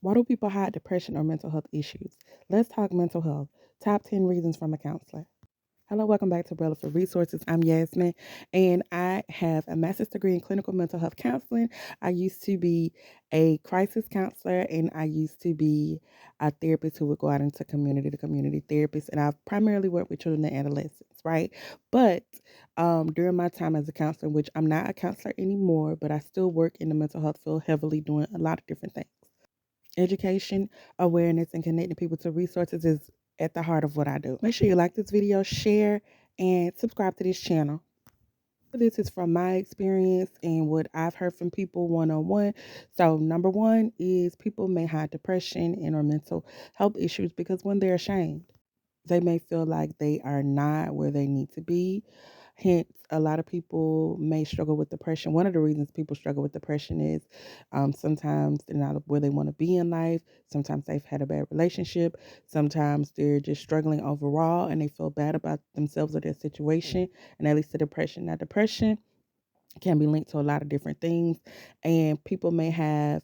Why do people hide depression or mental health issues? Let's talk mental health. Top 10 reasons from a counselor. Hello, welcome back to Umbrella for Resources. I'm Yasmin, and I have a master's degree in clinical mental health counseling. I used to be a crisis counselor, and I used to be a therapist who would go out into community to community therapist. And I've primarily worked with children and adolescents, right? But during my time as a counselor, which I'm not a counselor anymore, but I still work in the mental health field heavily, doing a lot of different things. Education, awareness, and connecting people to resources is at the heart of what I do. Make sure you like this video, share, and subscribe to this channel. This is from my experience and what I've heard from people one-on-one. So number one is people may hide depression and or mental health issues because when they're ashamed, they may feel like they are not where they need to be. Hence, a lot of people may struggle with depression. One of the reasons people struggle with depression is sometimes they're not where they want to be in life. Sometimes they've had a bad relationship. Sometimes they're just struggling overall and they feel bad about themselves or their situation, and that leads to depression. Now, depression can be linked to a lot of different things, and people may have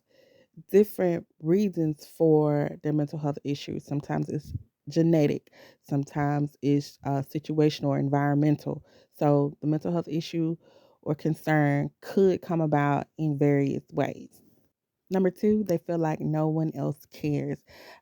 different reasons for their mental health issues. Sometimes it's genetic, sometimes it's situational or environmental. So the mental health issue or concern could come about in various ways. Number two, they feel like no one else cares.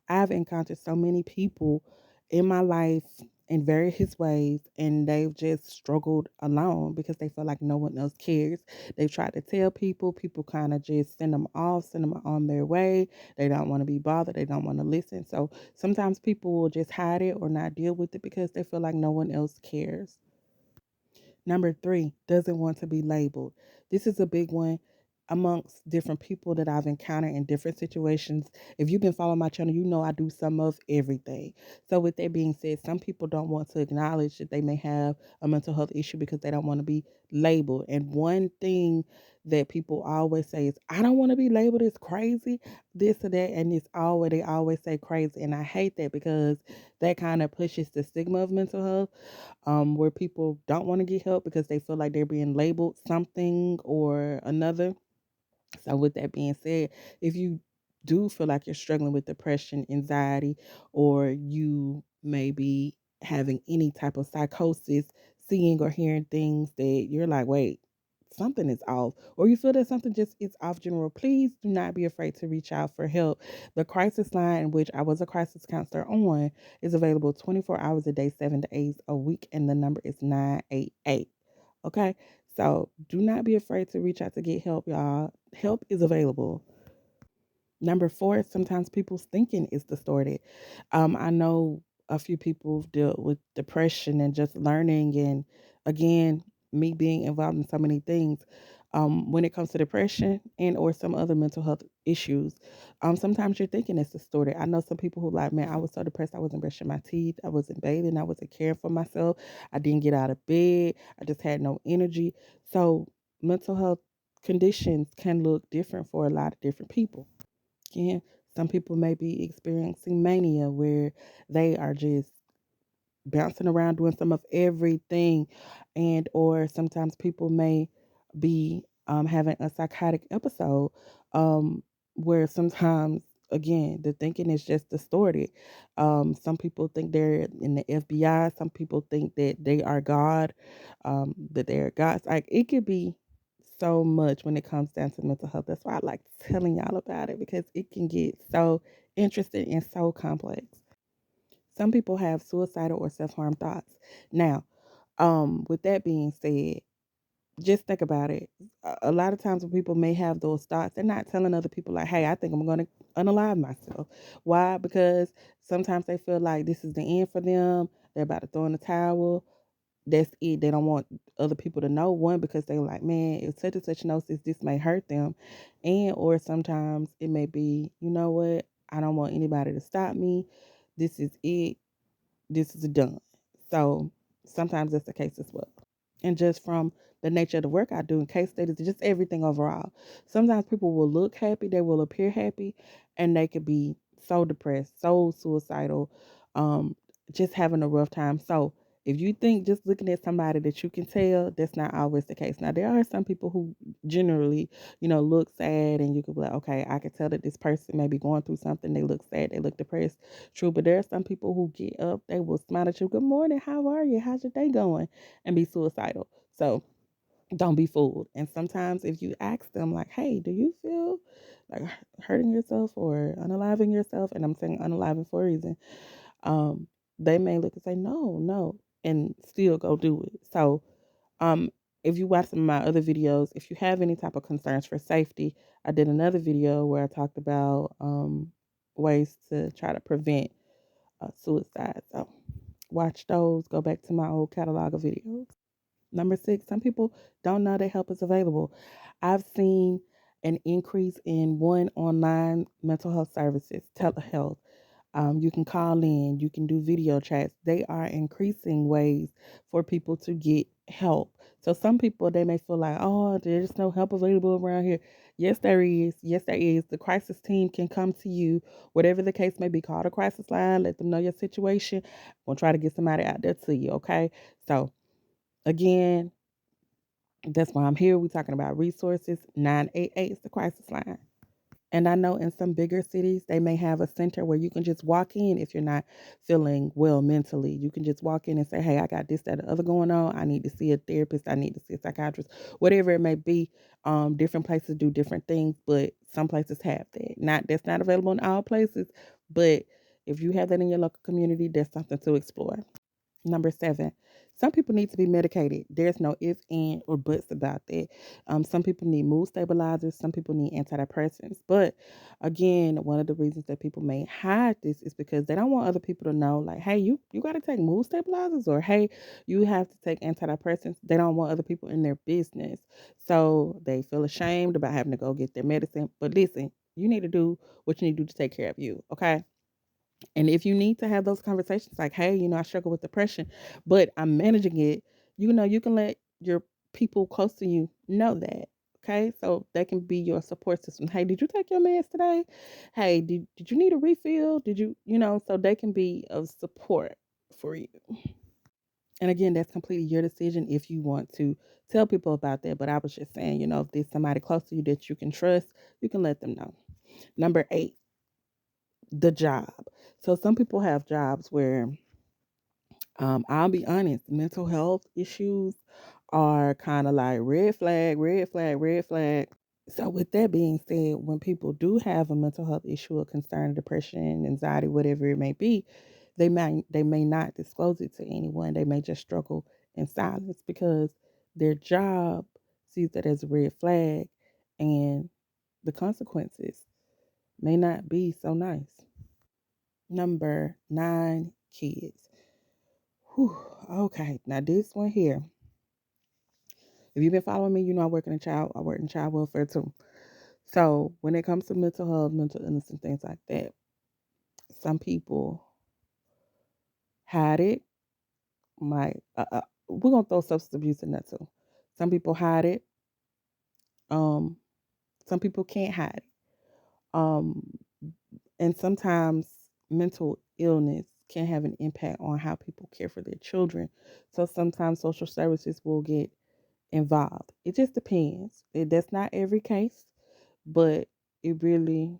I've encountered so many people in my life in various ways, and they've just struggled alone because they feel like no one else cares. They've tried to tell people, people kind of just send them off, send them on their way. They don't want to be bothered, they don't want to listen. So sometimes people will just hide it or not deal with it because they feel like no one else cares. Number three, doesn't want to be labeled. This is a big one amongst different people that I've encountered in different situations. If you've been following my channel, you know I do some of everything. So with that being said, some people don't want to acknowledge that they may have a mental health issue because they don't want to be labeled. And one thing that people always say is, I don't want to be labeled as crazy, this or that. And they always say crazy. And I hate that because that kind of pushes the stigma of mental health, where people don't want to get help because they feel like they're being labeled something or another. So, with that being said, if you do feel like you're struggling with depression, anxiety, or you may be having any type of psychosis, seeing or hearing things that you're like, wait, something is off, or you feel that something just is off general, please do not be afraid to reach out for help. The crisis line, which I was a crisis counselor on, is available 24 hours a day, 7 days a week, and the number is 988. Okay, so do not be afraid to reach out to get help, y'all. Help is available. Number four, sometimes people's thinking is distorted. I know a few people deal with depression and just learning, and again, me being involved in so many things. When it comes to depression and or some other mental health issues, sometimes your thinking is distorted. I know some people who like, man, I was so depressed, I wasn't brushing my teeth, I wasn't bathing, I wasn't caring for myself, I didn't get out of bed, I just had no energy. So mental health conditions can look different for a lot of different people. Again, some people may be experiencing mania where they are just bouncing around doing some of everything, and or sometimes people may be having a psychotic episode, where sometimes again the thinking is just distorted. Some people think they're in the FBI, some people think that they are God, that they're gods. Like, it could be so much when it comes down to mental health. That's why I like telling y'all about it, because it can get so interesting and so complex. Some people have suicidal or self-harm thoughts. Now, with that being said, just think about it. A lot of times when people may have those thoughts, they're not telling other people like, hey, I think I'm going to unalive myself. Why? Because sometimes they feel like this is the end for them. They're about to throw in the towel. That's it. They don't want other people to know. One, because they're like, man, if such and such knows this may hurt them. And or sometimes it may be, you know what? I don't want anybody to stop me. This is it. This is done. So sometimes that's the case as well. And just from the nature of the work I do in case studies, just everything overall. Sometimes people will look happy, they will appear happy, and they could be so depressed, so suicidal, just having a rough time. So If you think just looking at somebody that you can tell, that's not always the case. Now, there are some people who generally, look sad, and you could be like, okay, I can tell that this person may be going through something. They look sad, they look depressed. True, but there are some people who get up, they will smile at you, good morning, how are you? How's your day going? And be suicidal. So don't be fooled. And sometimes if you ask them, like, hey, do you feel like hurting yourself or unaliving yourself? And I'm saying unaliving for a reason. Um, they may look and say, no, no, and still go do it. So, um, if you watch some of my other videos, if you have any type of concerns for safety, I did another video where I talked about ways to try to prevent suicide. So, watch those. Go back to my old catalog of videos. Number 6, some people don't know that help is available. I've seen an increase in online mental health services, telehealth. You can call in, you can do video chats. They are increasing ways for people to get help. So some people, they may feel like, oh, there's no help available around here. Yes, there is. Yes, there is. The crisis team can come to you, whatever the case may be. Call the crisis line, let them know your situation. We'll try to get somebody out there to you, okay? So again, that's why I'm here. We're talking about resources. 988 is the crisis line. And I know in some bigger cities, they may have a center where you can just walk in if you're not feeling well mentally. You can just walk in and say, hey, I got this, that, or the other going on. I need to see a therapist. I need to see a psychiatrist, whatever it may be. Different places do different things, but some places have that. That's not available in all places, but if you have that in your local community, that's something to explore. Number 7, some people need to be medicated. There's no ifs, and, or buts about that. Some people need mood stabilizers. Some people need antidepressants. But again, one of the reasons that people may hide this is because they don't want other people to know, like, hey, you got to take mood stabilizers, or hey, you have to take antidepressants. They don't want other people in their business. So they feel ashamed about having to go get their medicine. But listen, you need to do what you need to do to take care of you, okay? And if you need to have those conversations, like, hey, I struggle with depression, but I'm managing it, you can let your people close to you know that. Okay. So they can be your support system. Hey, did you take your meds today? Hey, did you need a refill? So they can be of support for you. And again, that's completely your decision if you want to tell people about that. But I was just saying, if there's somebody close to you that you can trust, you can let them know. Number 8, the job. So some people have jobs where, I'll be honest, mental health issues are kind of like red flag, red flag, red flag. So with that being said, when people do have a mental health issue, a concern, depression, anxiety, whatever it may be, they may not disclose it to anyone. They may just struggle in silence because their job sees that as a red flag, and the consequences may not be so nice. Number 9, kids. Whew, okay, now this one here. If you've been following me, I work in child welfare too. So when it comes to mental health, mental illness, and things like that, some people hide it. We're gonna throw substance abuse in that too. Some people hide it. Um, some people can't hide it. Um, and sometimes mental illness can have an impact on how people care for their children. So sometimes social services will get involved. It just depends. That's not every case, but it really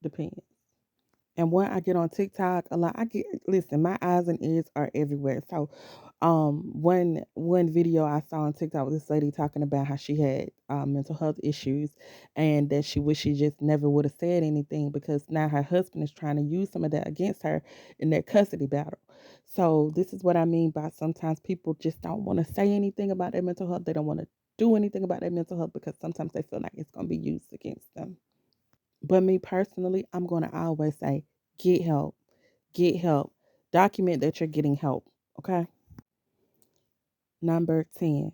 depends. And when I get on TikTok a lot, listen, my eyes and ears are everywhere. So one video I saw on TikTok was this lady talking about how she had mental health issues, and that she wished she just never would have said anything because now her husband is trying to use some of that against her in their custody battle. So this is what I mean by sometimes people just don't want to say anything about their mental health. They don't want to do anything about their mental health because sometimes they feel like it's going to be used against them. But me personally, I'm going to always say, get help, get help. Document that you're getting help. Okay. Number 10.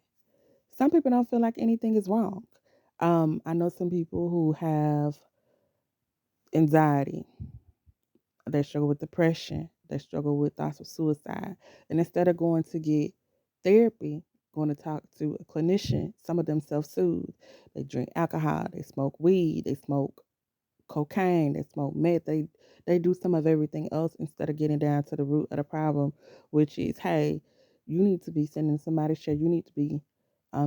Some people don't feel like anything is wrong. I know some people who have anxiety, they struggle with depression, they struggle with thoughts of suicide. And instead of going to get therapy, going to talk to a clinician, some of them self soothe. They drink alcohol, they smoke weed, they smoke cocaine, they smoke meth, they do some of everything else instead of getting down to the root of the problem, which is, hey, you need to be sitting in somebody's chair. You need to be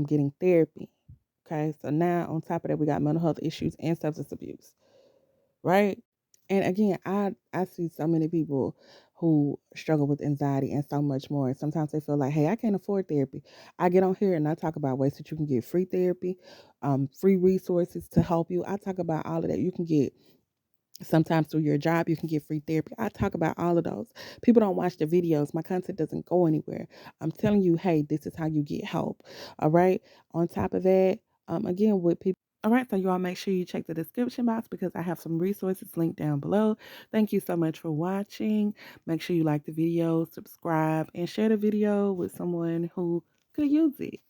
getting therapy. Okay, so now on top of that, we got mental health issues and substance abuse, right? And again, I see so many people who struggle with anxiety and so much more. Sometimes they feel like, hey, I can't afford therapy. I get on here and I talk about ways that you can get free therapy, free resources to help you. I talk about all of that. You can get sometimes through your job, you can get free therapy. I talk about all of those. People don't watch the videos. My content doesn't go anywhere. I'm telling you, hey, this is how you get help. All right. On top of that, again, with people. All right, so you all make sure you check the description box because I have some resources linked down below. Thank you so much for watching. Make sure you like the video, subscribe, and share the video with someone who could use it.